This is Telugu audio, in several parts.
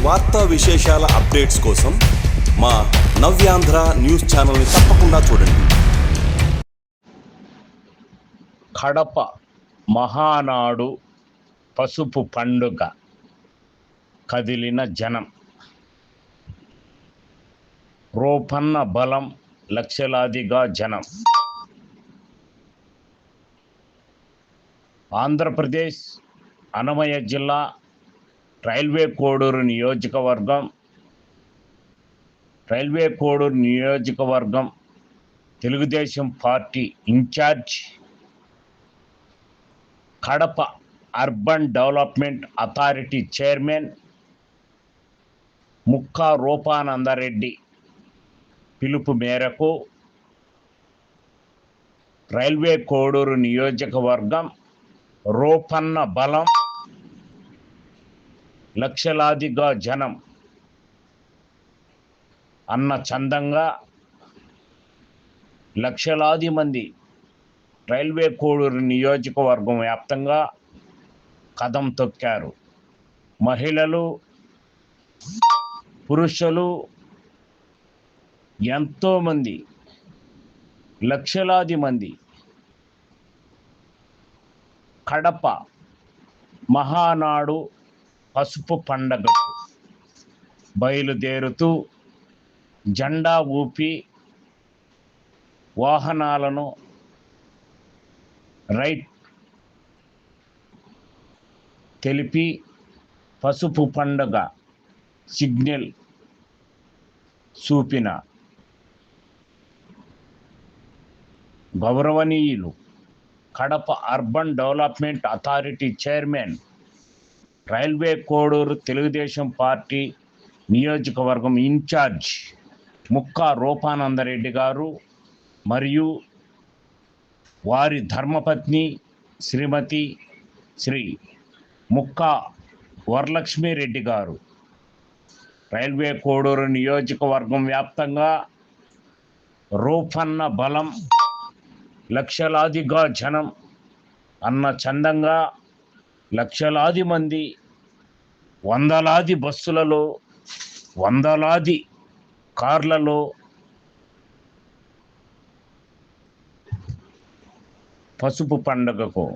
వార్తా విశేషాల అప్డేట్స్ కోసం మా నవ్యాంధ్ర న్యూస్ ఛానల్ని తప్పకుండా చూడండి. కడప మహానాడు పసుపు పండుగ కదిలిన జనం, రూపన్న బలం, లక్షలాదిగా జనం. ఆంధ్రప్రదేశ్ అన్నమయ్య జిల్లా రైల్వే కోడూరు నియోజకవర్గం Telugu Desam party in charge, Kadapa urban development authority chairman Mukka Rupanandareddy పిలుపు మేరకు రైల్వే కోడూరు నియోజకవర్గం రూపన్న బలం, లక్షలాదిగా జనం అన్న చందంగా లక్షలాది మంది రైల్వే కోడూరు నియోజకవర్గం వ్యాప్తంగా కదం తొక్కారు. మహిళలు, పురుషులు ఎంతోమంది, లక్షలాది మంది కడప మహానాడు పసుపు పండగకు బయలుదేరుతూ జెండా ఊపి వాహనాలను రైట్ తెలిపి పసుపు పండుగ సిగ్నల్ చూపిన గౌరవనీయులు Kadapa urban development authority chairman, railway Koduru Telugu Desam party నియోజకవర్గం ఇన్ఛార్జ్ ముక్కా రూపానందరెడ్డి గారు మరియు వారి ధర్మపత్ని శ్రీమతి శ్రీ ముక్కా వరలక్ష్మిరెడ్డి గారు రైల్వే కోడూరు నియోజకవర్గం వ్యాప్తంగా రూపన్న బలం, లక్షలాదిగా జనం అన్న చందంగా లక్షలాది మంది, వందలాది బస్సులలో, వందలాది కార్లలో పసుపు పండుగకు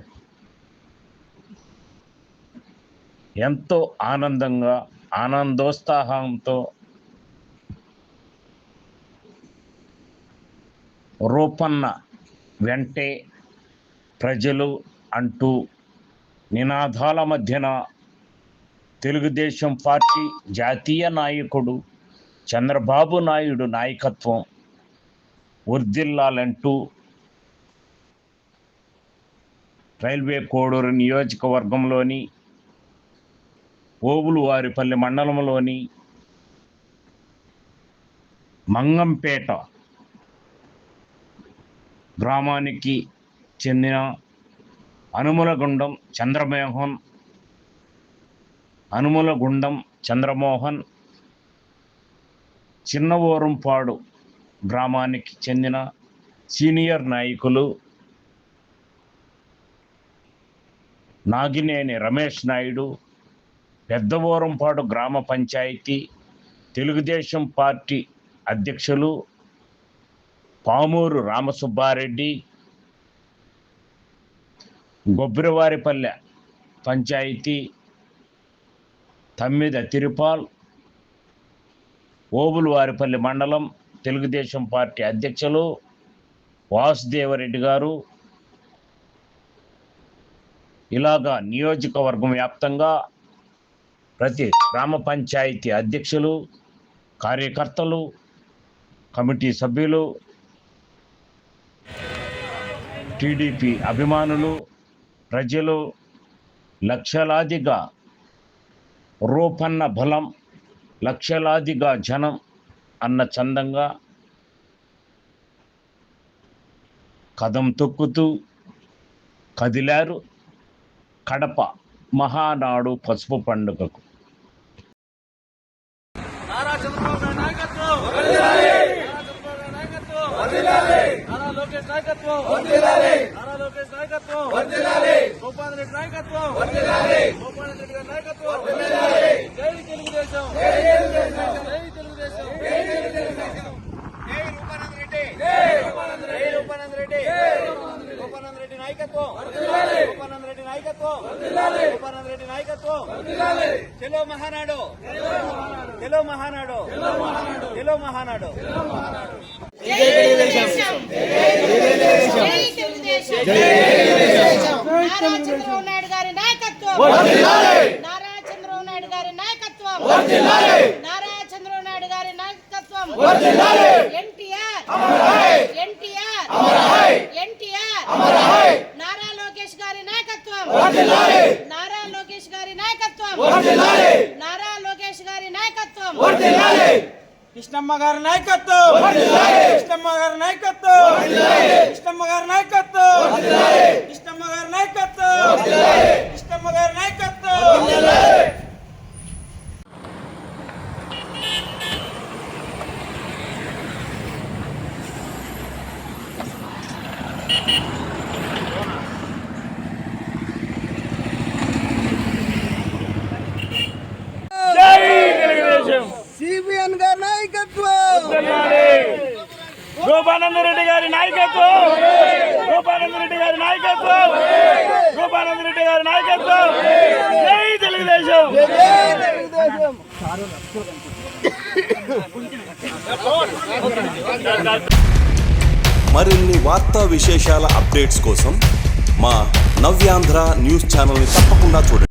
ఎంతో ఆనందంగా, ఆనందోత్సాహంతో రూపన్న వెంటే ప్రజలు అంటూ నినాదాల మధ్యన తెలుగుదేశం పార్టీ జాతీయ నాయకుడు చంద్రబాబు నాయుడు నాయకత్వం వర్ధిల్లాలంటూ రైల్వే కోడూరు నియోజకవర్గంలోని ఓబులువారిపల్లి మండలంలోని మంగంపేట గ్రామానికి చెందిన అనుములగుండం చంద్రమోహన్, చిన్నవోరంపాడు గ్రామానికి చెందిన సీనియర్ నాయకులు నాగినేని రమేష్ నాయుడు, పెద్దవోరంపాడు గ్రామ పంచాయతీ తెలుగుదేశం పార్టీ అధ్యక్షులు పామూరు రామసుబ్బారెడ్డి, గొబ్బిరవారిపల్లె పంచాయతీ తమ్మిద తిరుపాల్, ఓబులువారిపల్లి మండలం తెలుగుదేశం పార్టీ అధ్యక్షులు వాసుదేవరెడ్డి గారు, ఇలాగా నియోజకవర్గం వ్యాప్తంగా ప్రతి గ్రామ పంచాయతీ అధ్యక్షులు, కార్యకర్తలు, కమిటీ సభ్యులు, టీడీపీ అభిమానులు, ప్రజలు లక్షలాదిగా రూపన్న బలం, లక్షలాదిగా జనం అన్న చందంగా కదం తొక్కుతూ కదిలారు కడప మహానాడు పసుపు పండుగకు. నాయకత్వం తెలుగుదేశం జై తెలుగుదేశం జై రూపానంద్ రెడ్డి జై రూపానంద్ రెడ్డి రూపానంద్ రెడ్డి నాయకత్వం రూపానంద్ రెడ్డి నాయకత్వం రూపానంద్ రెడ్డి నాయకత్వం చెలో మహానాడు చెలో మహానాడు చెలో మహానాడు నారా చంద్రబాబు నాయుడు గారి నాయకత్వం నారా చంద్రబాబు నాయుడు గారి నాయకత్వం నారా చంద్రబాబు నాయుడు గారి నాయకత్వం ఎన్టీఆర్ నారా లోకేష్ గారి నాయకత్వం నారా లోకేష్ గారి నాయకత్వం నారా లోకేష్ గారి నాయకత్వం కృష్ణమ్మ గారి నాయకత్వం కృష్ణమ్మ గారి నాయకత్వం కృష్ణమ్మ గారి నాయకత్వం కృష్ణమ్మ గారి నాయకత్వం కృష్ణమ్మ గారి నాయకత్వం సిబిఎన్ గారి నాయకత్వం రూపానంద్ రెడ్డి గారి నాయకత్వం రూపానంద్ రెడ్డి గారి నాయకత్వం రూపానంద్ రెడ్డి గారి నాయకత్వం జై తెలుగుదేశం మరిన్ని వార్తా విశేషాల అప్డేట్స్ కోసం మా నవ్యాంధ్ర న్యూస్ ఛానల్ని తప్పకుండా చూడండి.